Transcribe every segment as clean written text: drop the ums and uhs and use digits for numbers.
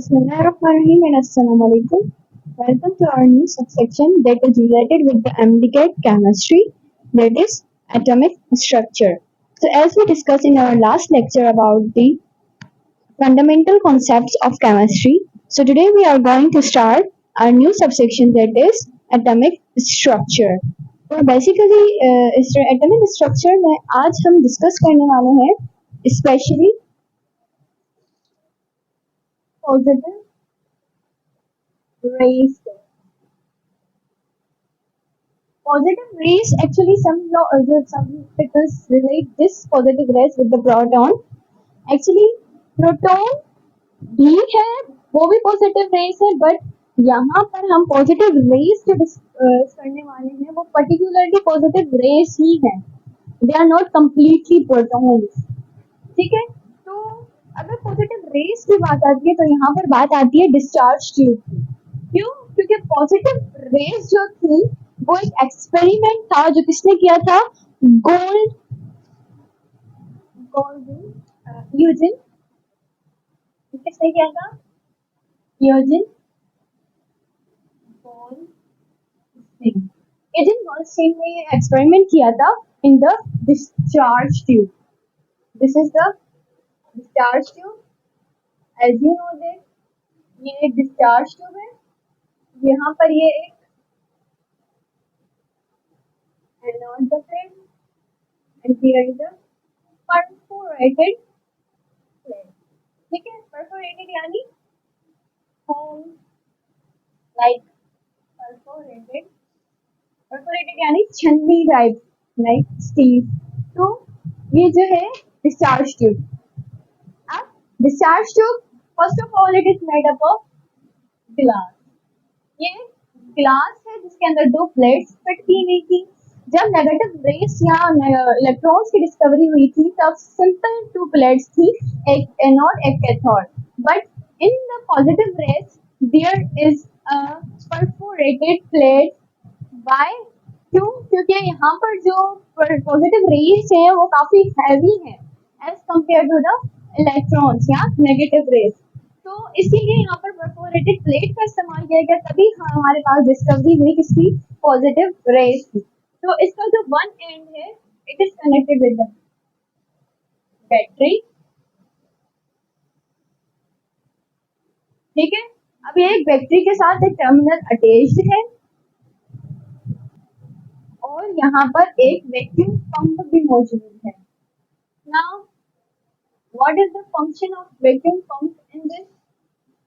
Bismillahirrahmanirrahim and Assalamu alaikum. Welcome to our new subsection that is related with the MDCAT chemistry, that is atomic structure. So, as we discussed in our last lecture about the fundamental concepts of chemistry, so today we are going to start our new subsection that is atomic structure. तो basically atomic structure में आज हम discuss करने वाले हैं specially positive rays. Positive rays actually some people relate this positive rays with the proton. Actually proton भी है, वो भी पॉजिटिव रेस है, बट यहाँ पर हम पॉजिटिव रेस जो करने वाले हैं वो पर्टिकुलरली पॉजिटिव रेस ही है. They are not completely protons. ठीक है, तो अगर पॉजिटिव रेस की बात आती है तो यहाँ पर बात आती है डिस्चार्ज ट्यूब की. क्यों? क्योंकि पॉजिटिव रेस जो थी वो एक एक्सपेरिमेंट था जो किसने किया था? यूजिन. किसने किया था? यूजिन गोल्डस्टीन ने ये एक्सपेरिमेंट किया था in the discharge tube. This is the discharge tube. As you know that ये एक डिस्चार्ज ट्यूब है. यहाँ पर ये एक anode the plate and here is the perforated plate. ठीक है, परफोरेटेड यानी होल लाइक परफोरेटेड यानी छन्नी टाइप लाइक स्टील. तो ये जो है डिस्चार्ज ट्यूब. अब discharge tube first of all it is made up of glass. ये ग्लास है जिसके अंदर दो प्लेट्स फिट की हुई थी. जब नेगेटिव रेस या इलेक्ट्रॉन्स की डिस्कवरी हुई थी तब सिंपल टू प्लेट्स थी, एक एनोड एक cathode. But in the positive rays there is a perforated plate. Why? क्यों? क्योंकि यहाँ पर जो पॉजिटिव रेस है वो काफी हैवी है as compare to the electrons या नेगेटिव रेस. तो इसीलिए यहाँ पर परफोरेटेड प्लेट का इस्तेमाल किया गया, तभी हमारे पास डिस्कवरी हुई किसकी? पॉजिटिव रेस की. तो इसका जो वन एंड है it is connected with the battery. ठीक है, अब ये एक बैटरी के साथ एक टर्मिनल अटैच्ड है और यहाँ पर एक वैक्यूम पंप भी मौजूद है. Now what is the function of vacuum pump in this?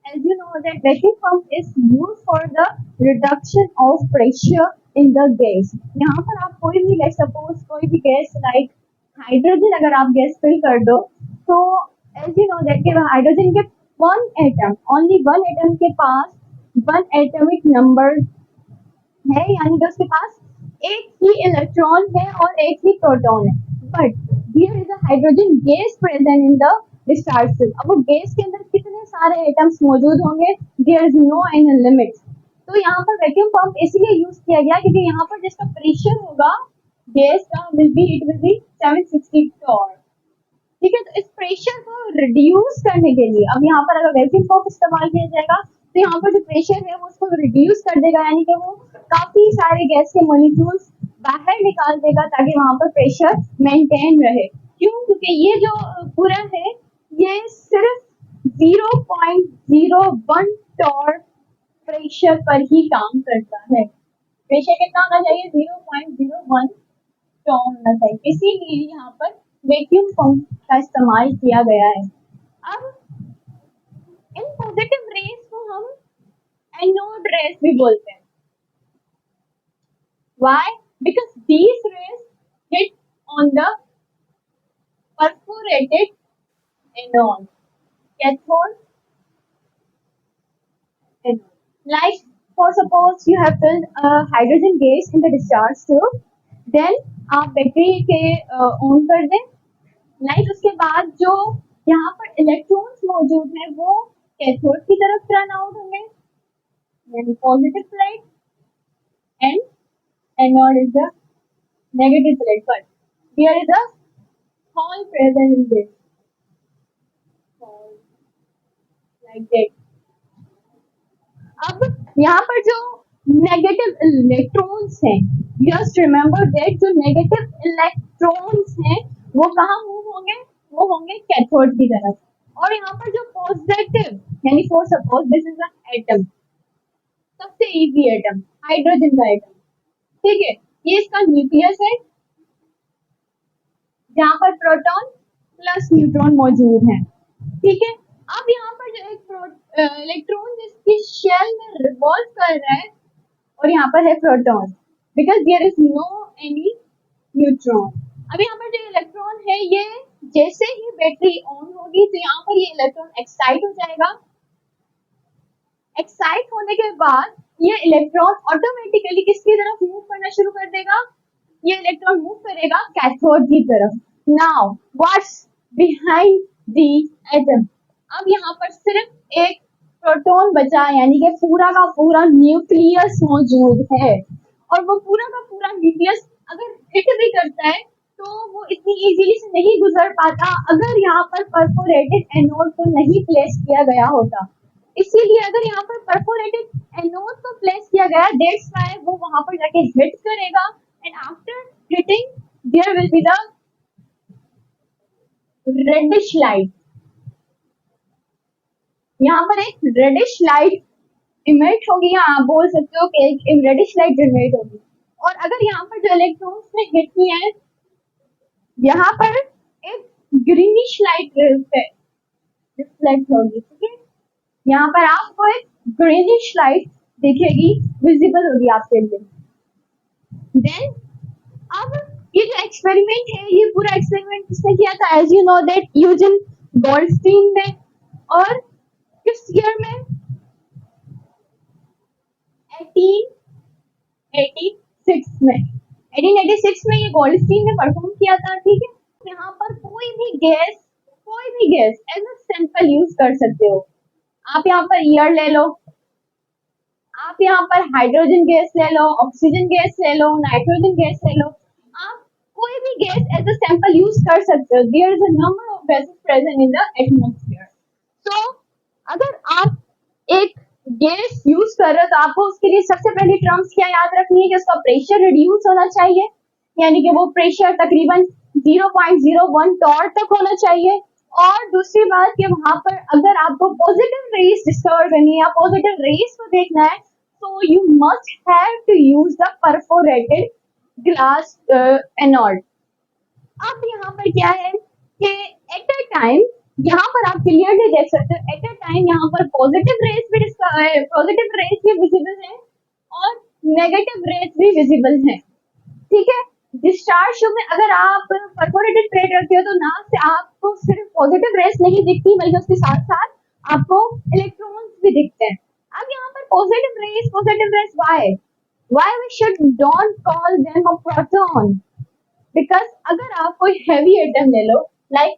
As you know that vacuum pump is used for the reduction of pressure in the gas. यहाँ पर आप कोई भी गैस, सपोज कोई भी गैस लाइक हाइड्रोजन, अगर आप gas fill कर दो तो as you know that कि हाइड्रोजन के one atom, only one atom के पास वन एटॉमिक नंबर है, यानी कि उसके पास एक ही इलेक्ट्रॉन है और एक ही प्रोटॉन है. But here is a hydrogen gas present in the discharge tube. अब वो गैस के अंदर कितने सारे एटम्स मौजूद होंगे? There is no any limit. तो यहाँ पर वैक्यूम पंप इसलिए यूज किया गया क्योंकि यहाँ पर जिसका प्रेशर होगा गैस का इट विल बी 760 टॉर. ठीक है, तो इस प्रेशर को रिड्यूस करने के लिए अब यहाँ पर अगर वैक्यूम पंप इस्तेमाल किया जाएगा तो यहाँ पर जो प्रेशर है वो उसको रिड्यूस कर देगा, यानी कि वो काफी सारे गैस के मॉलिक्यूल्स बाहर निकाल देगा ताकि वहां पर प्रेशर मेंटेन रहे. क्यों? क्योंकि ये जो पूरा है ये सिर्फ 0.01 टॉर प्रेशर पर ही काम करता है. प्रेशर कितना होना चाहिए? 0.01 टॉर होना चाहिए. इसीलिए यहाँ पर वैक्यूम पंप का इस्तेमाल किया गया है. अब इन पॉजिटिव रेस को हम एनोड रेस भी बोलते हैं. Why? Because these rays hit on the perforated anode, cathode anode. Like for suppose you have filled hydrogen gas in the discharge tube, then आप बैटरी के ऑन कर दें. Like उसके बाद जो यहाँ पर इलेक्ट्रॉन्स मौजूद हैं वो कैथोड की तरफ टर्न आउट होंगे, यानी positive plate, and anode is the negative plate. But here is a hole present in this hole like that. अब यहाँ पर जो नेगेटिव इलेक्ट्रॉन्स हैं, जस्ट रिमेम्बर दैट जो नेगेटिव इलेक्ट्रॉन्स हैं वो कहाँ मूव होंगे, वो होंगे कैथोड की तरफ। और यहाँ पर जो पॉजिटिव, यानी for suppose this is an atom, सबसे इजी एटम, हाइड्रोजन का एटम, ठीक है, ये इसका न्यूक्लियस है जहाँ पर प्रोटॉन प्लस न्यूट्रॉन मौजूद है, ठीक है। अब यहाँ पर जो एक इलेक्ट्रॉन जिसकी शेल में रिवॉल्व कर रहा है और यहाँ पर है proton, because there is no any neutron. अब यहाँ पर जो इलेक्ट्रॉन है ये जैसे ही बैटरी ऑन होगी तो यहाँ पर ये इलेक्ट्रॉन एक्साइट हो जाएगा। एक्साइट होने के बाद ये इलेक्ट्रॉन ऑटोमेटिकली किसकी तरफ मूव करना शुरू कर देगा, ये इलेक्ट्रॉन मूव करेगा कैथोड की तरफ। Now what's behind the atom, अब यहाँ पर सिर्फ एक प्रोटॉन बचा, यानी कि पूरा का पूरा न्यूक्लियस मौजूद है। और वो पूरा का पूरा न्यूक्लियस अगर हिट भी करता है तो वो इतनी इजीली से नहीं गुजर पाता अगर यहाँ पर परफोरेटेड एनोड को नहीं प्लेस किया गया होता। इसीलिए अगर यहाँ पर परफोरेटेड एनोड को प्लेस किया गया, दैट्स व्हाई वो वहां पर जाके हिट करेगा and after hitting there will be the reddish light. यहाँ पर एक रेडिश लाइट इमिट होगी, या आप बोल सकते हो कि एक रेडिश लाइट जनरेट होगी। और अगर यहाँ पर जो इलेक्ट्रॉन्स ने हिट किए हैं, यहाँ पर एक ग्रीनिश लाइट रिफ्लेक्ट होगी, ठीक है। यहाँ पर आपको एक ग्रीनिश लाइट दिखेगी, विजिबल होगी आपके लिए। देन अब ये जो एक्सपेरिमेंट है, ये पूरा एक्सपेरिमेंट किसने किया था, as you know that Eugen Goldstein ने। और किस ईयर में, 1886 में ये गोल्डस्टीन ने परफॉर्म किया था, ठीक है। यहाँ पर कोई भी gas as a sample use कर सकते हो। आप यहाँ पर एयर ले लो, आप यहाँ पर हाइड्रोजन गैस ले लो, ऑक्सीजन गैस ले लो, नाइट्रोजन गैस ले लो, आप कोई भी gas as a sample use कर सकते हो। There is a number of gases present in the atmosphere. So अगर आप एक गैस यूज कर रहे हो तो आपको उसके लिए सबसे पहली टर्म्स क्या याद रखनी है कि उसका प्रेशर रिड्यूस होना चाहिए, यानी कि वो प्रेशर तकरीबन 0.01 टॉर तक होना चाहिए। और दूसरी बात कि वहां पर अगर आपको पॉजिटिव रेस डिस्कवर करनी है या पॉजिटिव रेस को देखना है तो you must have to use the perforated glass anode. अब यहाँ पर क्या है कि एट अ टाइम, यहाँ पर आप क्लियरली देख सकते हो, एट अ टाइम यहाँ पर पॉजिटिव रेस भी विजिबल है और नेगेटिव रेस भी विजिबल है, ठीक है। डिस्चार्ज ट्यूब में अगर आप परफोरेटेड प्लेट रखते हो तो ना से आपको सिर्फ पॉजिटिव रेस नहीं दिखती बल्कि उसके साथ साथ आपको इलेक्ट्रॉन्स भी दिखते हैं। अब यहाँ पर positive rays why we should don't call them a proton, because अगर आप कोई हैवी एटम ले लो लाइक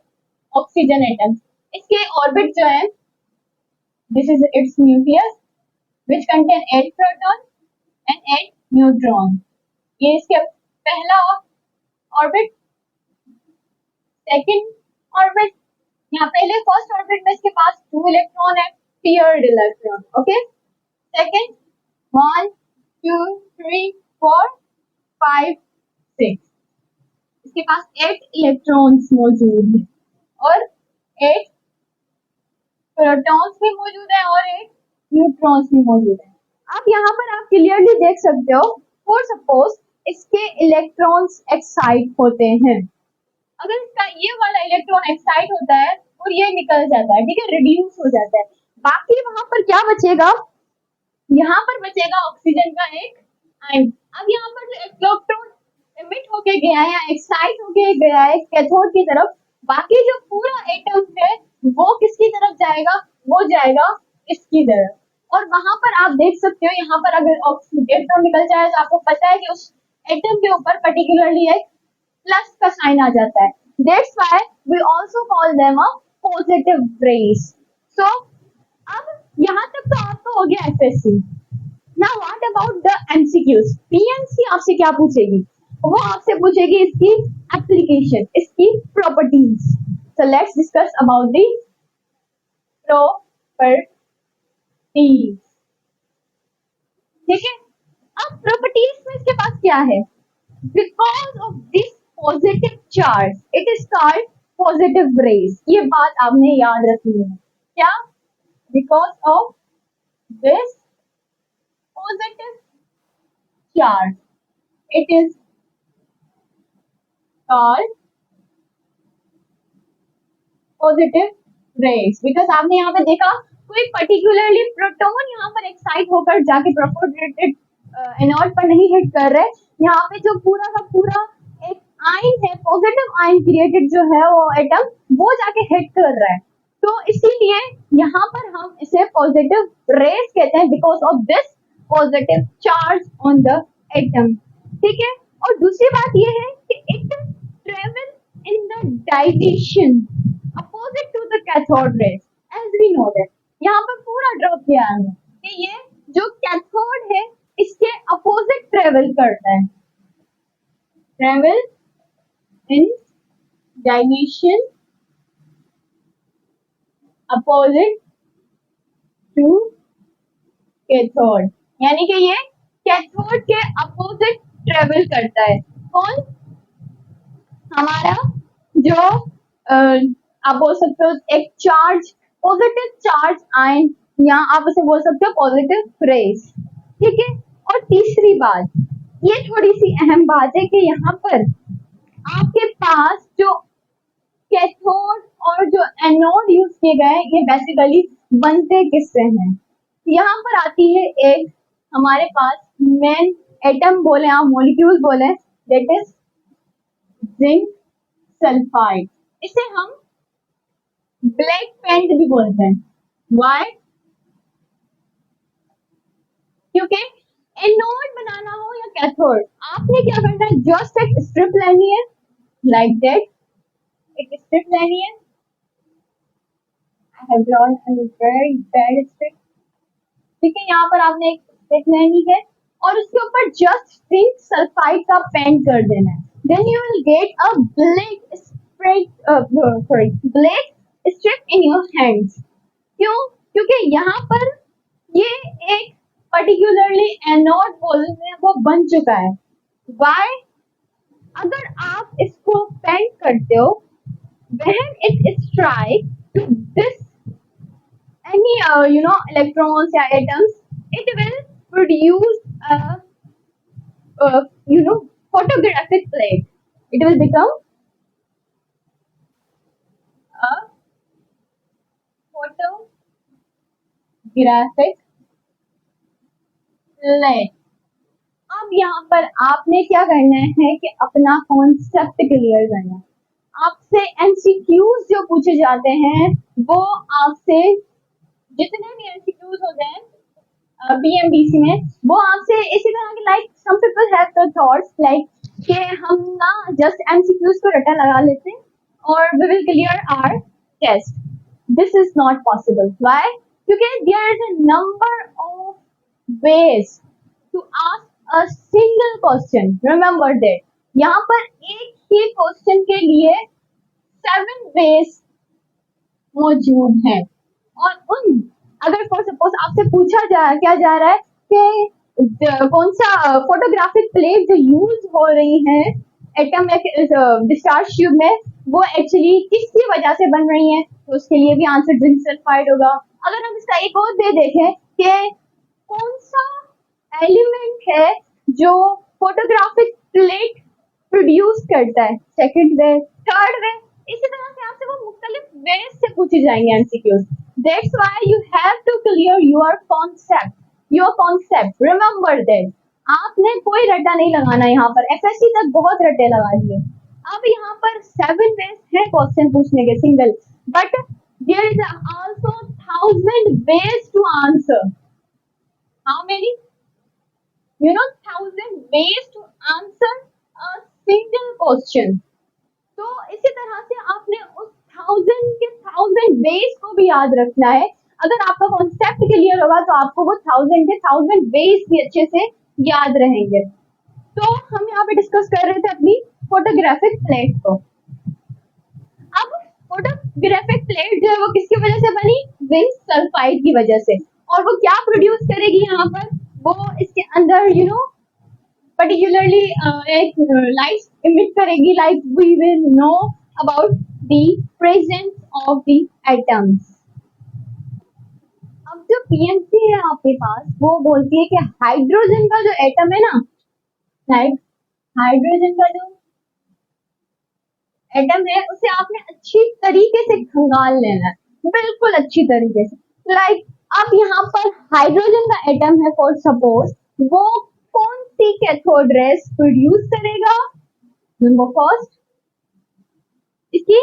ऑक्सीजन एटम, इसके ऑर्बिट जो है, this is its nucleus which contain 8 proton and 8 neutron. ये इसके पहला ऑर्बिट, सेकंड ऑर्बिट, यहाँ पहले फर्स्ट ऑर्बिट में इसके पास 2 इलेक्ट्रॉन है, पेयर्ड इलेक्ट्रॉन, ओके। सेकंड 1 2 3 4 5 6, इसके पास 8 इलेक्ट्रॉन्स मौजूद है और 8 प्रोटॉन्स भी मौजूद है और 8 न्यूट्रॉन्स भी मौजूद है। अब यहाँ पर आप क्लियरली देख सकते हो, फॉर सपोज इसके इलेक्ट्रॉन्स एक्साइट होते हैं, अगर इसका ये वाला इलेक्ट्रॉन एक्साइट होता है और ये निकल जाता है, ठीक है, रिड्यूस हो जाता है, बाकी वहां पर क्या बचेगा, यहाँ पर बचेगा ऑक्सीजन का एक आयन। अब यहाँ पर जो इलेक्ट्रॉन एमिट होके गया है, एक्साइट होके गया है कैथोड की तरफ, बाकी जो पूरा एटम है वो किसकी तरफ जाएगा, वो जाएगा इसकी तरफ। और वहां पर आप देख सकते हो, यहाँ पर अगर इलेक्ट्रॉन निकल जाए तो आपको पता है कि उस एटम के ऊपर पर्टिकुलरली एक प्लस का साइन आ जाता है। That's why we also call them a positive rays. So अब यहाँ तक तो आपको हो गया FSC। Now what about the MCQs? PMC आपसे क्या पूछेगी, वो आपसे पूछेगी इसकी एप्लीकेशन, इसकी properties. So let's discuss about the properties. ठीक है। अब प्रॉपर्टीज में इसके पास क्या है, because of this positive charge it is called positive raise. ये बात आपने याद रखनी है, क्या, because of this positive charge it is called positive raise. Because आपने यहाँ पे देखा कोई पर्टिकुलरली प्रोटॉन यहाँ पर एक्साइट होकर जाके प्रोपोर्टेटेड एनोड पर नहीं हिट कर रहे, यहाँ पे जो पूरा का पूरा एक आयन है, पॉजिटिव आयन क्रिएटेड जो है वो एटम, वो जाके हिट कर रहा है। तो इसीलिए यहाँ पर हम इसे पॉजिटिव रेज कहते हैं, because of this positive charge on the atom. ठीक है। और दूसरी बात ये है कि it travel in the direction opposite to the cathode rays, as we know that। यहाँ पर पूरा ड्रॉप किया है कि ये जो कैथोड है इसके अपोजिट ट्रेवल करता है, travel in direction opposite to cathode, यानी कि ये कैथोड के अपोजिट ट्रेवल करता है। कौन, हमारा जो आप बोल सकते हो एक चार्ज, पॉजिटिव चार्ज आयन, या आप उसे बोल सकते हो पॉजिटिव रेज। ठीक है। और तीसरी बात, ये थोड़ी सी अहम बात है कि यहाँ पर आपके पास जो कैथोड और जो एनोड यूज किए गए ये बेसिकली बनते किससे हैं। यहाँ पर आती है एक हमारे पास मेन एटम बोले आप, मॉलिक्यूल बोले, दैट इज जिंक सल्फाइड। इसे हम ब्लैक पेंट भी बोलते हैं। वाई, क्योंकि एनोड बनाना हो या कैथोड, आपने क्या करना है, जस्ट एक स्ट्रिप लेनी है, लाइक दैट, एक स्ट्रिप लेनी है। I have drawn a very bad strip. ठीक है, यहाँ पर आपने एक स्ट्रिप लेनी है और उसके ऊपर जस्ट जिंक सल्फाइड का पेंट कर देना है। Then you will get a black black strip in your hands. क्यों, क्योंकि यहाँ पर ये एक पर्टिकुलरली एनोड बोलते हैं वो बन चुका है। वाई, अगर आप इसको पेंट करते हो, when it strikes to this any electrons या atoms, it will produce a photographic plate. It will become a photographic plate। अब यहाँ पर आपने क्या करना है कि अपना कॉन्सेप्ट क्लियर करना है। आपसे एमसीक्यूज जो पूछे जाते हैं वो आपसे, जितने भी एमसीक्यूज होते हैं बीएमबीसी में, वो आपसे इसी तरह के, like some people have the thoughts like कि हम ना जस्ट एमसीक्यूज को रटा लगा लेते हैं और we will clear our test. This is not possible. Why, क्योंकि there is a number of ways to ask a single question. Remember that, यहाँ पर एक ही क्वेश्चन के लिए 7 वेज मौजूद हैं। और उन, अगर फॉर सपोज आपसे पूछा क्या जा रहा है कि कौन सा फोटोग्राफिक प्लेट जो यूज हो रही है एटम डिस्चार्ज ट्यूब में, वो एक्चुअली किसकी वजह से बन रही है, तो उसके लिए भी आंसर जिंक सल्फाइड होगा। अगर हम इसका एक और दे देखें कि कौन सा एलिमेंट है जो फोटोग्राफिक प्लेट प्रोड्यूस करता है, सेकंड वे, थर्ड वे, इसी तरह से आपसे वो मुख्तलिफ वेज से पूछे जाएंगे MCQs. That's why you have to clear your concept. Remember that, आपने कोई रट्टा नहीं लगाना। यहाँ पर एफएससी तक बहुत रट्टे लगा दिए। अब यहाँ पर 7 वेज है क्वेश्चन पूछने के single, but there is also 1000 ways to answer. How many, 1000 ways to answer a single question। तो इसी तरह से आपने उस 1000 के 1000 ways को भी याद रखना है। अगर आपका कॉन्सेप्ट क्लियर होगा तो आपको वो 1000 के 1000 ways भी अच्छे से याद रहेंगे। तो हम यहाँ पे डिस्कस कर रहे थे अपनी फोटोग्राफिक प्लेट को। अब फोटोग्राफिक प्लेट जो है वो किसकी वजह से बनी, जिंक सल्फाइड की वजह से। और वो क्या प्रोड्यूस करेगी यहाँ पर, वो इसके अंदर पर्टिकुलरली एक लाइट इमिट करेगी, like we will know about the presence of the atoms. अब जो पीएमसी है आपके पास, वो बोलती है कि हाइड्रोजन का जो एटम है ना, लाइक हाइड्रोजन का जो एटम है उसे आपने अच्छी तरीके से खंगाल लेना है, बिल्कुल अच्छी तरीके से। लाइक अब यहाँ पर हाइड्रोजन का एटम है, फॉर सपोज, वो कौन सी कैथोड रेस प्रोड्यूस करेगा? नंबर फर्स्ट, इसकी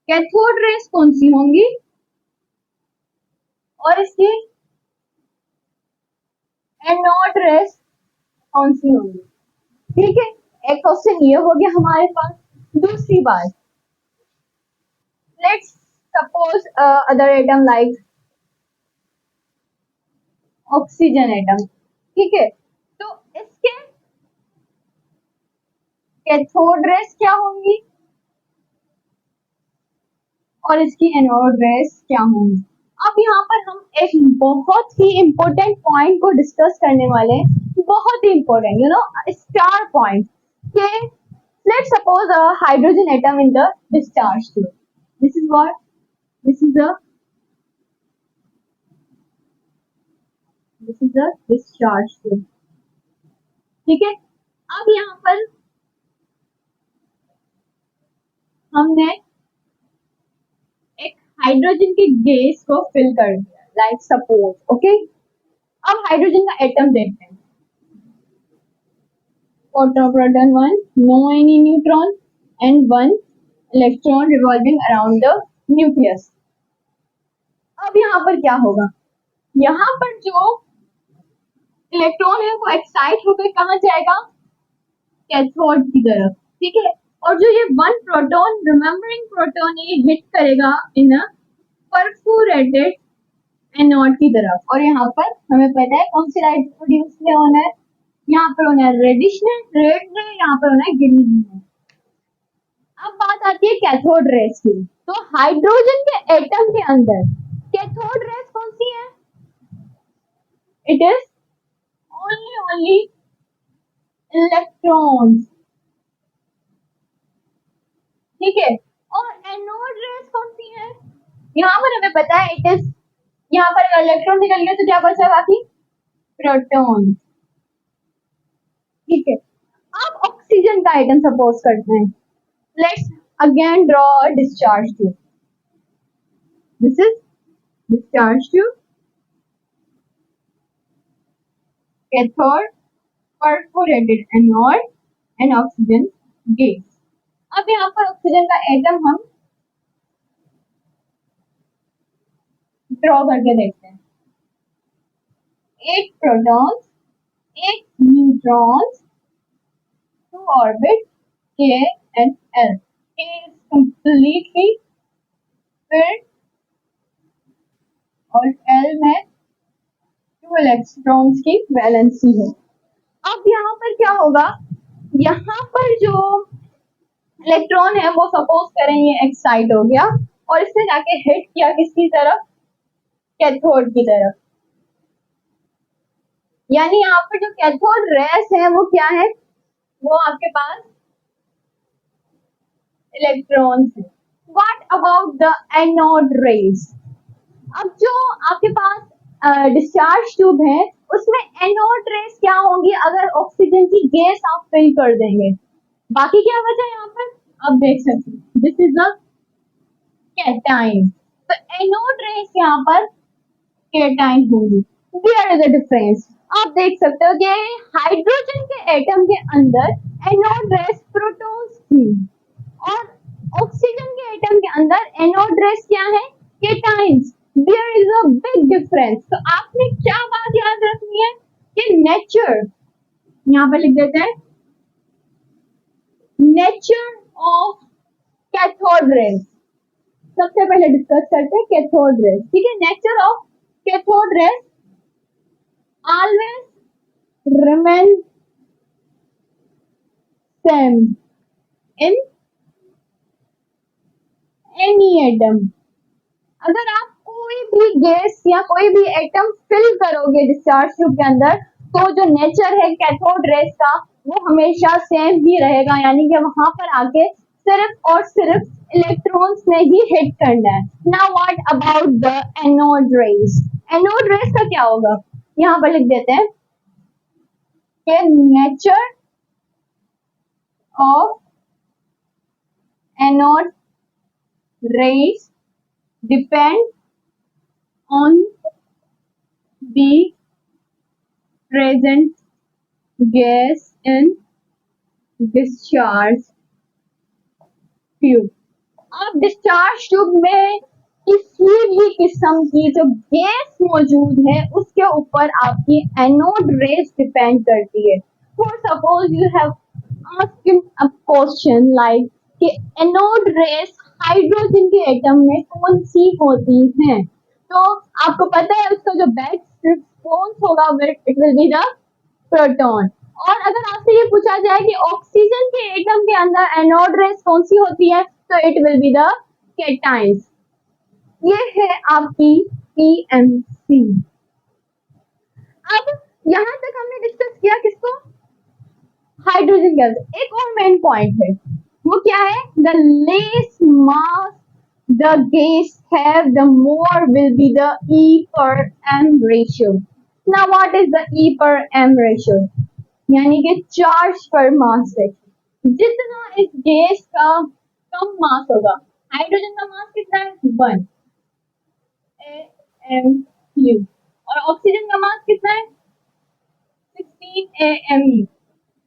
कैथोड रेस कौन सी होंगी और इसकी एनोड रेस कौन सी होंगी? ठीक है, एक क्वेश्चन ये हो गया हमारे पास। दूसरी बात, let's suppose other atom like oxygen atom, ठीक है, तो इसके कैथोड रेस क्या होंगी और इसकी एनोड रेस क्या होंगी? अब यहाँ पर हम एक बहुत ही इम्पोर्टेंट पॉइंट को डिस्कस करने वाले हैं, बहुत ही इम्पोर्टेंट, स्टार पॉइंट, के let's suppose a hydrogen atom in the discharge tube. This is what, this is the discharge tube, ठीक है। अब यहाँ पर हमने एक हाइड्रोजन की गैस को फिल कर दिया, लाइक सपोज, ओके। अब हाइड्रोजन का एटम देखते हैं, proton 1, no any neutron and 1 electron revolving around the nucleus। अब यहाँ पर क्या होगा, यहाँ पर जो इलेक्ट्रॉन है वो एक्साइट होकर कहाँ जाएगा? कैथोड की तरफ, ठीक है। और जो ये 1 प्रोटॉन, रिमेम्बरिंग प्रोटॉन, ये हिट करेगा इन परफोरेटेड एनोड की तरफ, और यहाँ पर हमें पता है कौन सी लाइट प्रोड्यूस होना है, यहाँ पर होना है रेडिश में, रेड में, यहाँ पर होना है ग्रीन में। अब बात आती है कैथोड रेस की, तो हाइड्रोजन के एटम के अंदर कैथोड रेस कौन सी है? इट इज ओनली इलेक्ट्रॉन्स, ठीक है। और एनोड रेस कौन सी है? यहाँ पर हमें पता है इट इज, यहाँ पर इलेक्ट्रॉन निकल गया तो क्या बचा बाकी? प्रोटॉन, ठीक है। अब ऑक्सीजन का आइटम सपोज करते हैं, let's again draw a discharge tube. This is discharge tube, cathode, perforated anode and oxygen gas. अब यहाँ पर ऑक्सीजन का एटम हम ड्रॉ करके देखते हैं, 8 protons, 8 neutrons, 2 orbit K and L। K is completely filled और L में 2 इलेक्ट्रॉन्स की वैलेंसी है। अब यहाँ पर क्या होगा, यहाँ पर जो इलेक्ट्रॉन है वो सपोज करें ये एक्साइट हो गया और इसने जाके हिट किया किसकी तरफ? कैथोड की तरफ। यानी यहाँ पर जो कैथोड रेस है वो क्या है? वो आपके पास इलेक्ट्रॉन्स है। What about the anode rays? अब जो आपके पास डिस्चार्ज ट्यूब है उसमें एनोड रेस क्या होंगी अगर ऑक्सीजन की गैस आप फिल कर देंगे? बाकी क्या बचा यहाँ पर? आप देख सकते हैं, दिस इज द कैटाइन, तो एनोड रेस यहाँ पर कैटाइन होंगी। देयर इज अ डिफरेंस, आप देख सकते हो कि हाइड्रोजन के एटम के अंदर एनोड रेस प्रोटॉन्स थी और ऑक्सीजन के एटम के अंदर एनोड रेस क्या है? Cations. There is a big difference. तो आपने क्या बात याद रखनी है कि नेचर, यहाँ पर लिख देते हैं, नेचर ऑफ कैथोड रेस। सबसे पहले डिस्कस करते हैं कैथोड रेस, ठीक है। Nature of cathode rays always remain same in any atom। अगर आप कोई भी गैस या कोई भी एटम फिल करोगे डिस्चार्ज ट्यूब के अंदर, तो जो नेचर है कैथोड रेस का वो हमेशा सेम ही रहेगा, यानी कि वहां पर आके सिर्फ और सिर्फ इलेक्ट्रॉन्स ने ही हिट करना है। Now what about the anode rays? Anode rays का क्या होगा, यहाँ पर लिख देते हैं कि nature of anode rays depend on the present gas in discharge tube। अब डिस्चार्ज ट्यूब में किसी भी किस्म की जो गैस मौजूद है उसके ऊपर आपकी एनोड रेस डिपेंड करती है। For suppose you have asked a question like कि एनोड रेस हाइड्रोजन के एटम में कौन सी होती हैं, तो आपको पता है उसका जो बेस्ट रिस्पॉन्स होगा it will be the proton. और अगर आपसे ये पूछा जाए कि ऑक्सीजन के एटम के अंदर एनोड रेस कौन सी होती है, तो it will be the cations. ये है आपकी पीएमसी। अब यहां तक हमने डिस्कस किया किसको, हाइड्रोजन के अंदर। एक और मेन पॉइंट है, वो क्या है, the less mass the gas have, the more will be the E per m ratio। Now what is the E per m ratio? यानी कि चार्ज पर मास रेशियो। जितना इस गैस का कम मास होगा, हाइड्रोजन का मास कितना है 1 AMU और ऑक्सीजन का मास कितना है 16 AMU।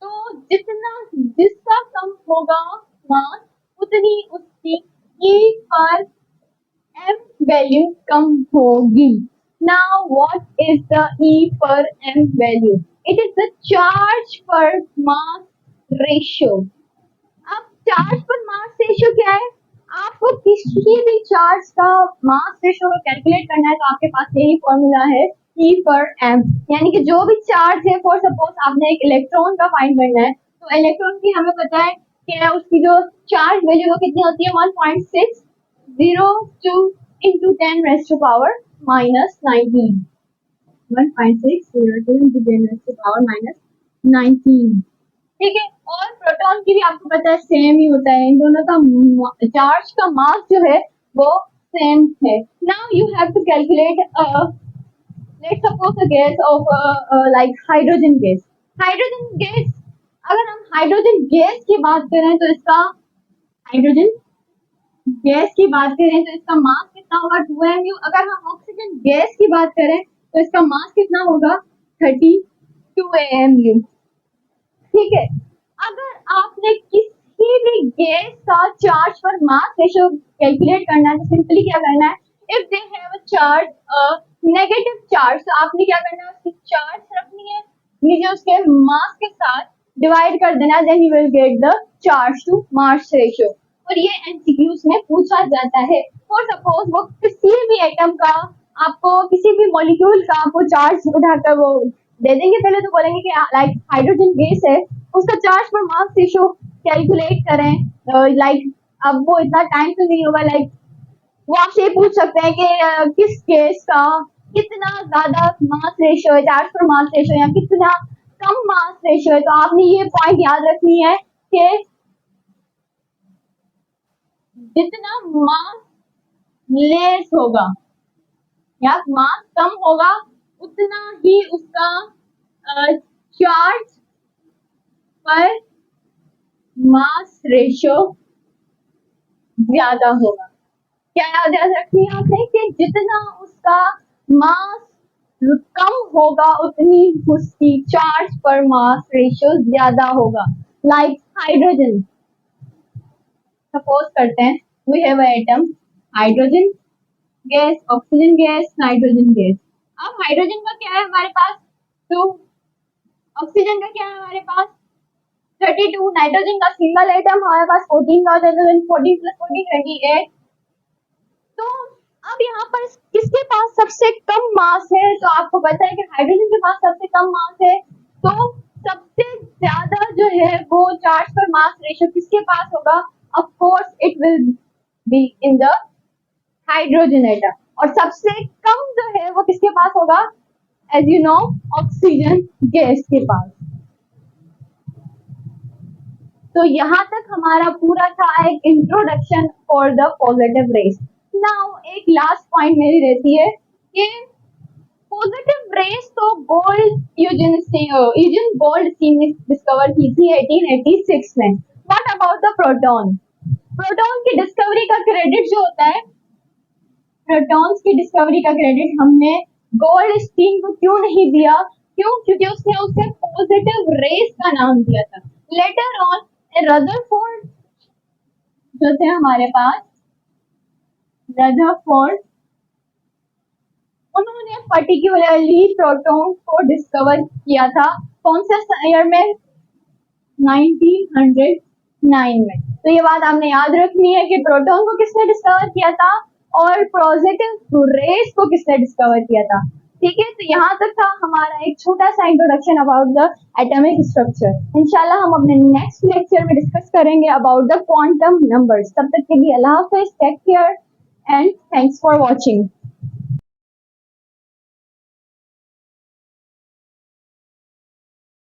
तो जिसका कम होगा मास उतनी उसकी E पर m वैल्यू कम होगी। Now what is the E per m value? It is the charge per mass ratio। अब चार्ज पर मास रेशियो क्या है, आपको किसी भी चार्ज का मास रेशियो को कैलकुलेट करना है तो आपके पास यही फॉर्मूला है E per m, यानी कि जो भी चार्ज है, फॉर सपोज आपने एक इलेक्ट्रॉन का फाइंड करना है, तो इलेक्ट्रॉन की हमें पता है कि उसकी जो चार्ज वैल्यू वो कितनी होती है 1.602 into 10 raised to power minus 19। 1.602 into 10 raised to power minus 19। ठीक है, और प्रोटॉन की भी आपको पता है सेम ही होता है, इन दोनों का चार्ज का मास जो है वो सेम है। Now you have to calculate let's suppose a gas of like hydrogen gas. Hydrogen gas, अगर हम हाइड्रोजन गैस की बात करें तो इसका हाइड्रोजन गैस की बात करें तो इसका मास कितना होगा 2mu। अगर हम ऑक्सीजन गैस की बात करें तो इसका मास कितना होगा 32 AMU। ठीक है, अगर आपने किसी भी गैस का चार्ज पर मास रेशियो कैलकुलेट करना है तो सिंपली क्या करना है, if they have a charge negative charge, तो आपने क्या करना है उसकी चार्ज रखनी है नीचे उसके मास के साथ डिवाइड कर देना, then you will get the charge to mass ratio. और ये एमसीक्यूज में पूछा जाता है। फॉर सपोज वो किसी भी एटम का आपको किसी भी मॉलिक्यूल का आपको चार्ज उठाकर वो दे देंगे, पहले तो बोलेंगे कि लाइक हाइड्रोजन गैस है उसका चार्ज पर मास रेशियो कैलकुलेट करें, लाइक अब वो इतना टाइम तो नहीं होगा, लाइक वो आपसे ये पूछ सकते हैं कि किस गैस का कितना ज्यादा मास रेशियो है, चार्ज पर मास रेशियो या कितना कम मास रेशियो है। तो आपने ये पॉइंट याद रखनी है कि जितना मास लेस होगा या मास कम होगा उतना ही उसका चार्ज पर मास रेशियो ज्यादा होगा। क्या याद रखनी है आपने कि जितना उसका मास कम होगा उतनी उसकी चार्ज पर मास रेशियो ज्यादा होगा। लाइक हाइड्रोजन, सपोज करते हैं we have a atom hydrogen gas, oxygen gas, nitrogen gas. अब हाइड्रोजन का क्या है हमारे पास 2, ऑक्सीजन का क्या है हमारे पास 32, नाइट्रोजन का सिंगल एटम हमारे पास 14 का होता है, 14 + 14 28। तो अब यहाँ पर किसके पास सबसे कम मास है, तो आपको पता है कि हाइड्रोजन के पास सबसे कम मास है, तो सबसे ज्यादा जो है वो चार्ज पर मास रेशियो किसके पास होगा, of course it will be in the hydrogen atom. और सबसे कम जो है वो किसके पास होगा, as you know, oxygen gas के पास। तो यहाँ तक हमारा पूरा था एक introduction for the positive rays. Now एक लास्ट पॉइंट मेरी रहती है कि पॉजिटिव रेस तो यूजिन गोल्डस्टीन ने डिस्कवर की थी 1886 में। What about the proton? Proton की डिस्कवरी का क्रेडिट जो होता है, प्रोटॉन्स की डिस्कवरी का क्रेडिट हमने गोल्डस्टीन को क्यों नहीं दिया? क्यों? क्योंकि उसने उसे पॉजिटिव रेस का नाम दिया था। लेटर ऑन रदरफोर्ड जो थे हमारे पास, रदरफोर्ड, उन्होंने पर्टिकुलरली प्रोटॉन को डिस्कवर किया था कौन से ईयर में? 1909 में। तो ये बात आपने याद रखनी है कि प्रोटॉन को किसने डिस्कवर किया था और पॉजिटिव रेस को किसने डिस्कवर किया था। ठीक है, तो यहाँ तक था हमारा एक छोटा सा introduction about the atomic structure. इंशाल्लाह हम अपने नेक्स्ट लेक्चर में डिस्कस करेंगे अबाउट द क्वांटम नंबर्स। तब तक के लिए अल्लाह हाफिज, take care and thanks for watching.